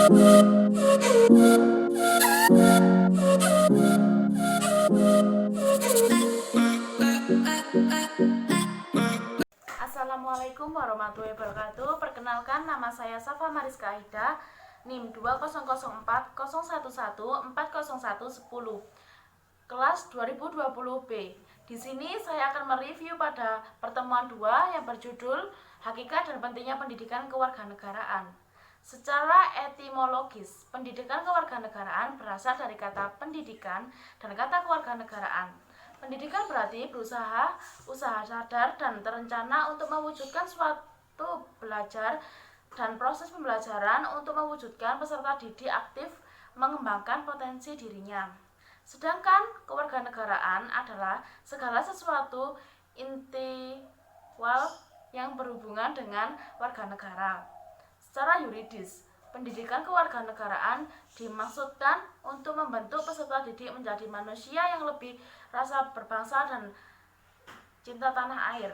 Assalamualaikum warahmatullahi wabarakatuh. Perkenalkan, nama saya Safa Mariska Aida, NIM 200401140110, kelas 2020B. Di sini saya akan mereview pada pertemuan 2 yang berjudul Hakikat dan Pentingnya Pendidikan Kewarganegaraan. Secara etimologis, pendidikan kewarganegaraan berasal dari kata pendidikan dan kata kewarganegaraan. Pendidikan berarti berusaha, usaha sadar dan terencana untuk mewujudkan suatu belajar dan proses pembelajaran untuk mewujudkan peserta didik aktif mengembangkan potensi dirinya. Sedangkan kewarganegaraan adalah segala sesuatu intelektual yang berhubungan dengan warga negara. Secara yuridis, pendidikan kewarganegaraan dimaksudkan untuk membentuk peserta didik menjadi manusia yang lebih rasa berbangsa dan cinta tanah air.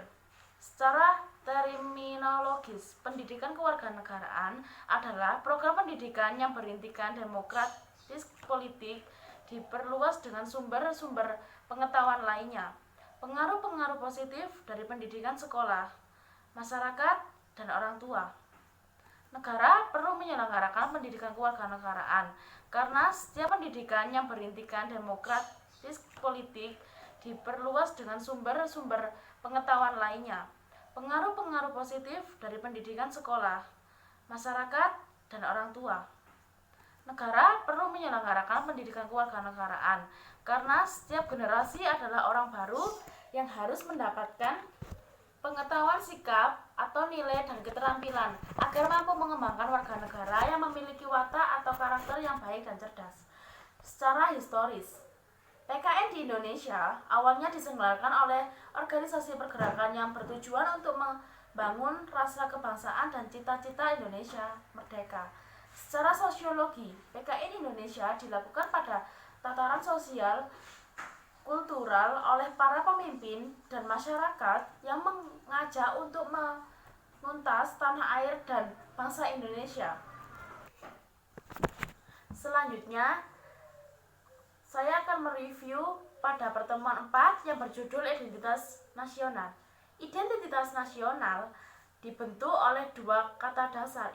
Secara terminologis, pendidikan kewarganegaraan adalah program pendidikan yang berintikan demokratis politik diperluas dengan sumber-sumber pengetahuan lainnya. Pengaruh-pengaruh positif dari pendidikan sekolah, masyarakat, dan orang tua. Negara perlu menyelenggarakan pendidikan kewarganegaraan karena setiap pendidikan yang berintikan demokratis politik diperluas dengan sumber-sumber pengetahuan lainnya. Pengaruh-pengaruh positif dari pendidikan sekolah, masyarakat, dan orang tua. Negara perlu menyelenggarakan pendidikan kewarganegaraan karena setiap generasi adalah orang baru yang harus mendapatkan pengetahuan sikap atau nilai dan keterampilan agar mampu mengembangkan warga negara yang memiliki watak atau karakter yang baik dan cerdas. Secara historis, PKN di Indonesia awalnya diselenggarakan oleh organisasi pergerakan yang bertujuan untuk membangun rasa kebangsaan dan cita-cita Indonesia merdeka. Secara sosiologi, PKN Indonesia dilakukan pada tataran sosial kultural oleh para pemimpin dan masyarakat yang mengajak untuk menuntas tanah air dan bangsa Indonesia. Selanjutnya, saya akan mereview pada pertemuan 4 yang berjudul Identitas Nasional. Identitas nasional dibentuk oleh dua kata dasar.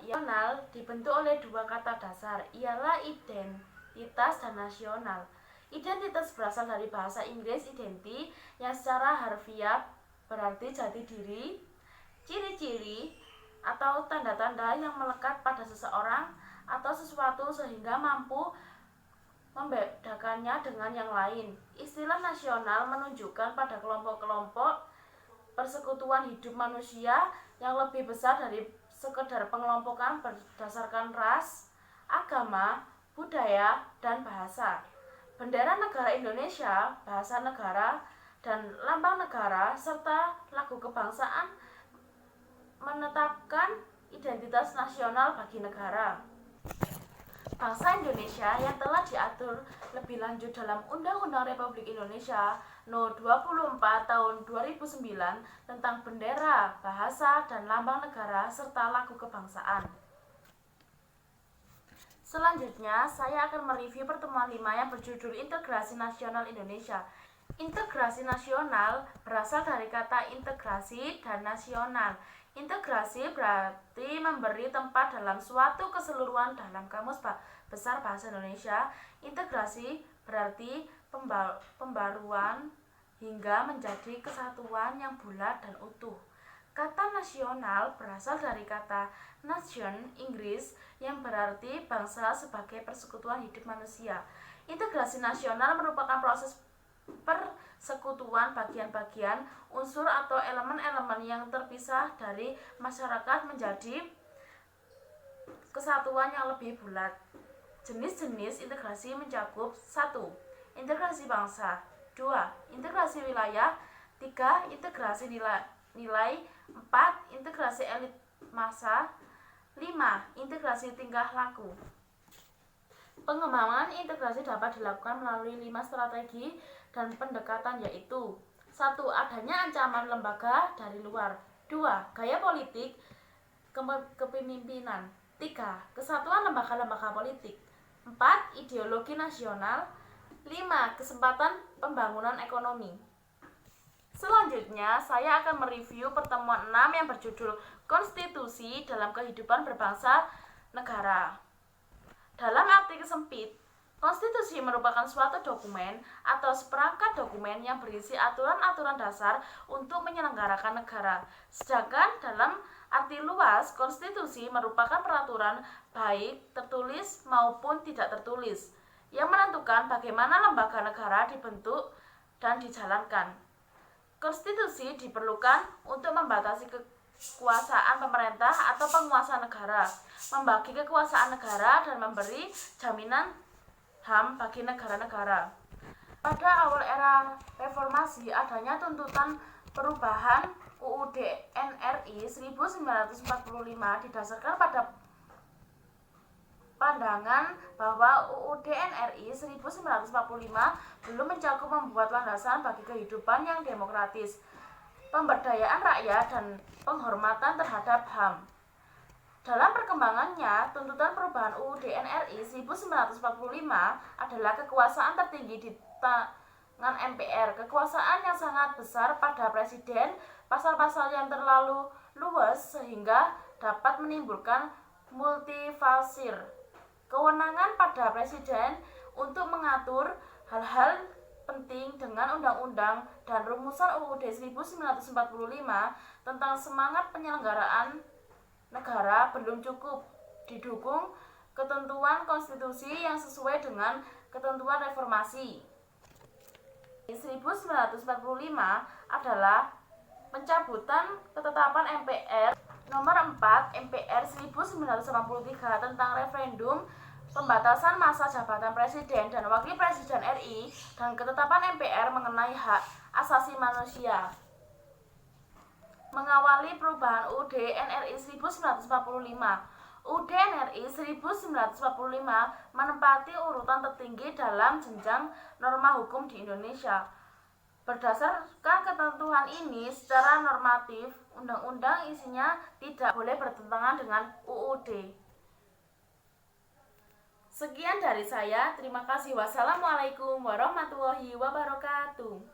Ialah identitas dan nasional. Identitas berasal dari bahasa Inggris identi yang secara harfiah berarti jati diri, ciri-ciri atau tanda-tanda yang melekat pada seseorang atau sesuatu sehingga mampu membedakannya dengan yang lain. Istilah nasional menunjukkan pada kelompok-kelompok persekutuan hidup manusia yang lebih besar dari sekedar pengelompokan berdasarkan ras, agama, budaya, dan bahasa. Bendera negara Indonesia, bahasa negara, dan lambang negara, serta lagu kebangsaan menetapkan identitas nasional bagi negara. Bangsa Indonesia yang telah diatur lebih lanjut dalam Undang-Undang Republik Indonesia No. 24 Tahun 2009 tentang bendera, bahasa, dan lambang negara, serta lagu kebangsaan. Selanjutnya, saya akan mereview pertemuan 5 yang berjudul Integrasi Nasional Indonesia. Integrasi nasional berasal dari kata integrasi dan nasional. Integrasi berarti memberi tempat dalam suatu keseluruhan dalam Kamus Besar Bahasa Indonesia. Integrasi berarti pembaruan hingga menjadi kesatuan yang bulat dan utuh. Kata nasional berasal dari kata nation Inggris yang berarti bangsa sebagai persekutuan hidup manusia. Integrasi nasional merupakan proses persekutuan bagian-bagian unsur atau elemen-elemen yang terpisah dari masyarakat menjadi kesatuan yang lebih bulat. Jenis-jenis integrasi mencakup 1. Integrasi bangsa, 2. Integrasi wilayah, 3. Integrasi nilai, 4. Integrasi elit massa, 5. Integrasi tingkah laku. Pengembangan integrasi dapat dilakukan melalui 5 strategi dan pendekatan, yaitu 1. Adanya ancaman lembaga dari luar, 2. Gaya politik kepemimpinan, 3. Kesatuan lembaga-lembaga politik. 4. Ideologi nasional. 5. Kesempatan pembangunan ekonomi. Selanjutnya, saya akan mereview pertemuan 6 yang berjudul Konstitusi dalam Kehidupan Berbangsa Negara. Dalam arti sempit, konstitusi merupakan suatu dokumen atau seperangkat dokumen yang berisi aturan-aturan dasar untuk menyelenggarakan negara. Sedangkan dalam arti luas, konstitusi merupakan peraturan baik tertulis maupun tidak tertulis yang menentukan bagaimana lembaga negara dibentuk dan dijalankan. Konstitusi diperlukan untuk membatasi kekuasaan pemerintah atau penguasa negara, membagi kekuasaan negara, dan memberi jaminan HAM bagi negara-negara. Pada awal era reformasi, adanya tuntutan perubahan UUD NRI 1945 didasarkan pada pandangan bahwa UUD NRI 1945 belum mencakup membuat landasan bagi kehidupan yang demokratis, pemberdayaan rakyat, dan penghormatan terhadap HAM. Dalam perkembangannya, tuntutan perubahan UUD NRI 1945 adalah kekuasaan tertinggi di tangan MPR, kekuasaan yang sangat besar pada presiden, pasal-pasal yang terlalu luas sehingga dapat menimbulkan multifasir, kewenangan pada presiden untuk mengatur hal-hal penting dengan undang-undang dan rumusan UUD 1945 tentang semangat penyelenggaraan negara belum cukup didukung ketentuan konstitusi yang sesuai dengan ketentuan reformasi. 1945 adalah pencabutan ketetapan MPR nomor 4 MPR 1983 tentang referendum, pembatasan masa jabatan presiden dan wakil presiden RI, dan ketetapan MPR mengenai hak asasi manusia. Mengawali perubahan UUD NRI 1945, UUD NRI 1945 menempati urutan tertinggi dalam jenjang norma hukum di Indonesia. Berdasarkan ketentuan ini, secara normatif, undang-undang isinya tidak boleh bertentangan dengan UUD. Sekian dari saya, terima kasih. Wassalamualaikum warahmatullahi wabarakatuh.